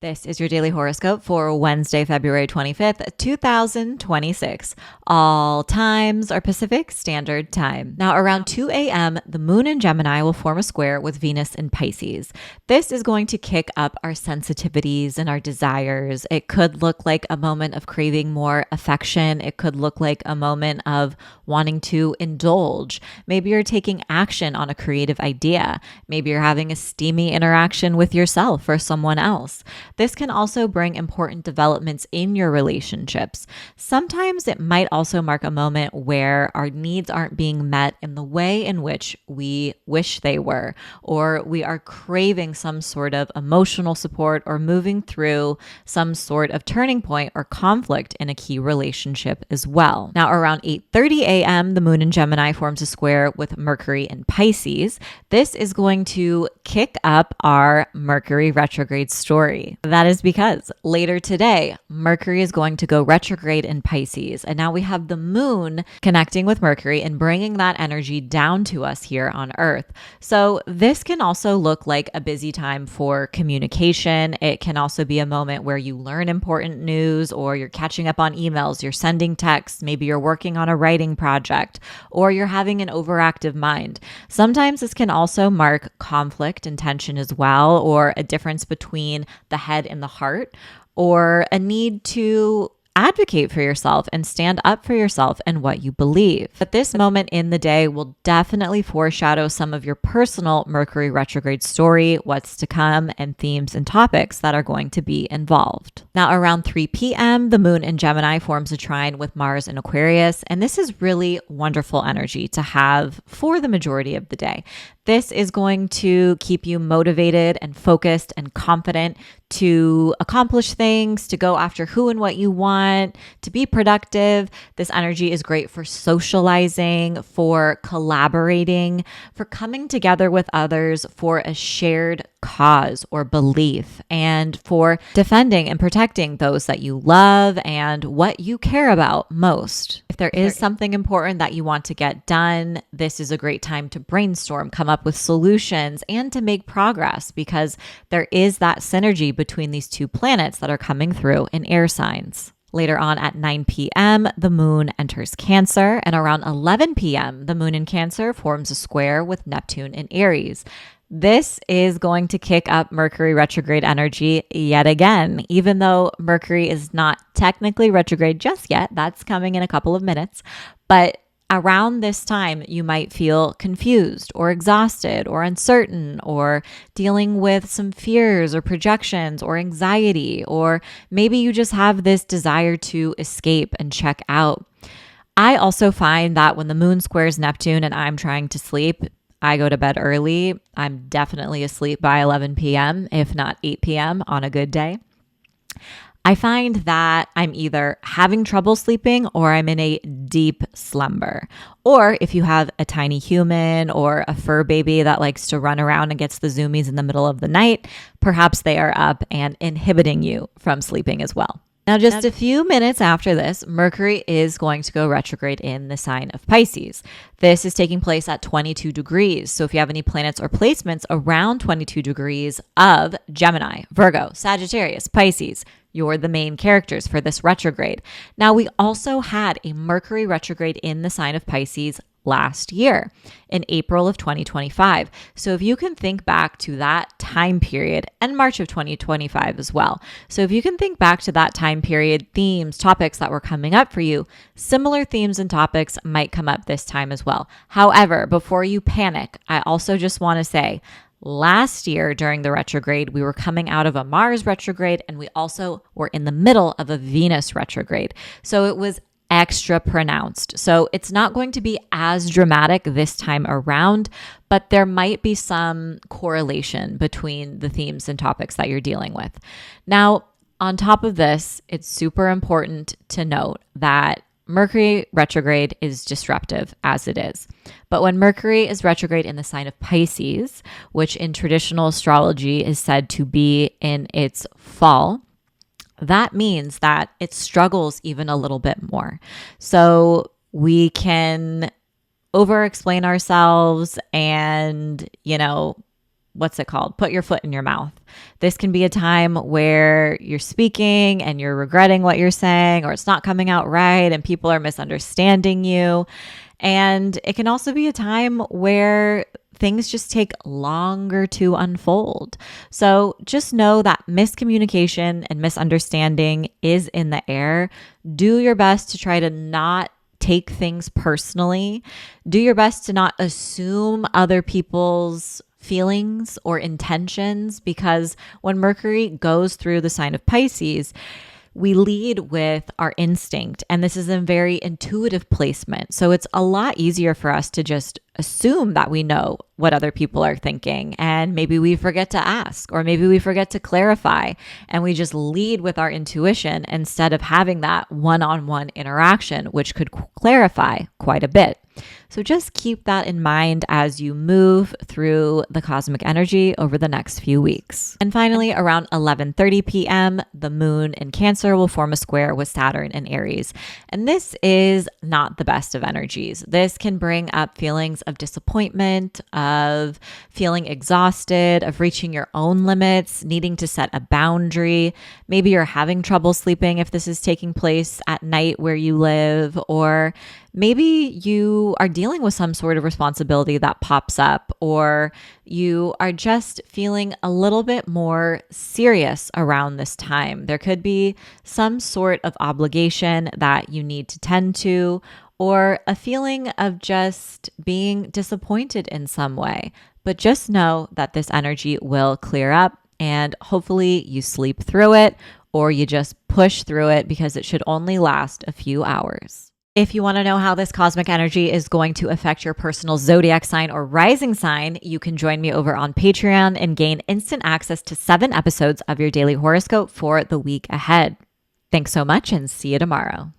This is your daily horoscope for Wednesday, February 25th, 2026. All times are Pacific Standard Time. Now, around 2 a.m., the moon in Gemini will form a square with Venus in Pisces. This is going to kick up our sensitivities and our desires. It could look like a moment of craving more affection. It could look like a moment of wanting to indulge. Maybe you're taking action on a creative idea. Maybe you're having a steamy interaction with yourself or someone else. This can also bring important developments in your relationships. Sometimes it might also mark a moment where our needs aren't being met in the way in which we wish they were, or we are craving some sort of emotional support or moving through some sort of turning point or conflict in a key relationship as well. Now, around 8:30 a.m., the moon in Gemini forms a square with Mercury in Pisces. This is going to kick up our Mercury retrograde story. That is because later today, Mercury is going to go retrograde in Pisces. And now we have the moon connecting with Mercury and bringing that energy down to us here on Earth. So this can also look like a busy time for communication. It can also be a moment where you learn important news, or you're catching up on emails, you're sending texts, maybe you're working on a writing project, or you're having an overactive mind. Sometimes this can also mark conflict and tension as well, or a difference between the head and the heart, or a need to advocate for yourself and stand up for yourself and what you believe. But this moment in the day will definitely foreshadow some of your personal Mercury retrograde story, what's to come, and themes and topics that are going to be involved. Now, around 3 p.m., the moon in Gemini forms a trine with Mars in Aquarius, and this is really wonderful energy to have for the majority of the day. This is going to keep you motivated and focused and confident to accomplish things, to go after who and what you want, to be productive. This energy is great for socializing, for collaborating, for coming together with others for a shared cause or belief, and for defending and protecting those that you love and what you care about most. If there is something important that you want to get done, this is a great time to brainstorm, come up with solutions, and to make progress, because there is that synergy between these two planets that are coming through in air signs. Later on at 9 p.m., the moon enters Cancer, and around 11 p.m., the moon in Cancer forms a square with Neptune in Aries. This is going to kick up Mercury retrograde energy yet again, even though Mercury is not technically retrograde just yet. That's coming in a couple of minutes. But around this time, you might feel confused or exhausted or uncertain, or dealing with some fears or projections or anxiety, or maybe you just have this desire to escape and check out. I also find that when the moon squares Neptune and I'm trying to sleep, I go to bed early. I'm definitely asleep by 11 p.m., if not 8 p.m. on a good day. I find that I'm either having trouble sleeping or I'm in a deep slumber. Or if you have a tiny human or a fur baby that likes to run around and gets the zoomies in the middle of the night, perhaps they are up and inhibiting you from sleeping as well. Now, just a few minutes after this, Mercury is going to go retrograde in the sign of Pisces. This is taking place at 22 degrees. So if you have any planets or placements around 22 degrees of Gemini, Virgo, Sagittarius, Pisces, you're the main characters for this retrograde. Now, we also had a Mercury retrograde in the sign of Pisces last year in April of 2025. So if you can think back to that time period, and March of 2025 as well. So if you can think back to that time period, themes, topics that were coming up for you, similar themes and topics might come up this time as well. However, before you panic, I also just want to say, last year during the retrograde, we were coming out of a Mars retrograde, and we also were in the middle of a Venus retrograde. So it was extra pronounced. So it's not going to be as dramatic this time around, but there might be some correlation between the themes and topics that you're dealing with. Now, on top of this, it's super important to note that Mercury retrograde is disruptive as it is. But when Mercury is retrograde in the sign of Pisces, which in traditional astrology is said to be in its fall, that means that it struggles even a little bit more. So we can over-explain ourselves and, what's it called? Put your foot in your mouth. This can be a time where you're speaking and you're regretting what you're saying, or it's not coming out right and people are misunderstanding you. And it can also be a time where things just take longer to unfold. So just know that miscommunication and misunderstanding is in the air. Do your best to try to not take things personally. Do your best to not assume other people's feelings or intentions, because when Mercury goes through the sign of Pisces, we lead with our instinct, and this is a very intuitive placement. So it's a lot easier for us to just assume that we know what other people are thinking, and maybe we forget to ask, or maybe we forget to clarify, and we just lead with our intuition instead of having that one-on-one interaction, which could clarify quite a bit. So just keep that in mind as you move through the cosmic energy over the next few weeks. And finally, around 11:30 p.m., the moon in Cancer will form a square with Saturn in Aries. And this is not the best of energies. This can bring up feelings of disappointment, of feeling exhausted, of reaching your own limits, needing to set a boundary. Maybe you're having trouble sleeping if this is taking place at night where you live, or maybe you are dealing with some sort of responsibility that pops up, or you are just feeling a little bit more serious around this time. There could be some sort of obligation that you need to tend to, or a feeling of just being disappointed in some way. But just know that this energy will clear up, and hopefully you sleep through it, or you just push through it, because it should only last a few hours. If you want to know how this cosmic energy is going to affect your personal zodiac sign or rising sign, you can join me over on Patreon and gain instant access to 7 episodes of your daily horoscope for the week ahead. Thanks so much, and see you tomorrow.